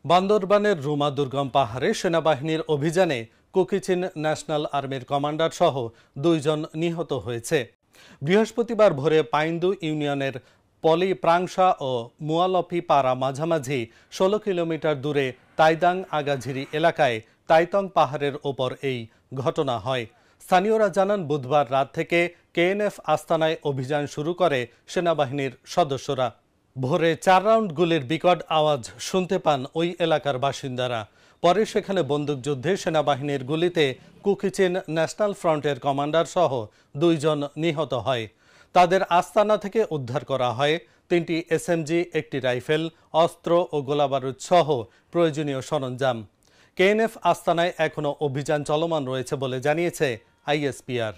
বান্দরবানের রুমা দুর্গম পাহাড়ে সেনাবাহিনীর অভিযানে কুকিচিন ন্যাশনাল আর্মির কমান্ডার সহ 2 জন নিহত হয়েছে। বৃহস্পতিবার ভোরে পাইন্দু ইউনিয়নের পলিপ্রাংশা ও মুয়ালপি পাড়া মাঝামাঝি 16 কিলোমিটার দূরে তাইদাং আগাঝিরি এলাকায় তাইতং পাহাড়ের ওপর এই ঘটনা হয়। স্থানীয়রা জানান, বুধবার রাত থেকে কেএনএফ আস্তানায় অভিযান শুরু করে সেনাবাহিনীর সদস্যরা। ভোরে 4 রাউন্ড গুলির বিকট আওয়াজ শুনতে পান ওই এলাকার বাসিন্দারা। পরে সেখানে বন্দুকযুদ্ধে সেনাবাহিনীর গুলিতে কুকিচিন ন্যাশনাল ফ্রন্টের কমান্ডার সহ 2 জন নিহত হয়। তাদের আস্তানা থেকে উদ্ধার করা হয় 3টি এসএমজি, 1টি রাইফেল, অস্ত্র ও গোলাবারুদ সহ প্রয়োজনীয় সরঞ্জাম। কেএনএফ আস্তানায় এখনও অভিযান চলমান রয়েছে বলে জানিয়েছে আইএসপিআর।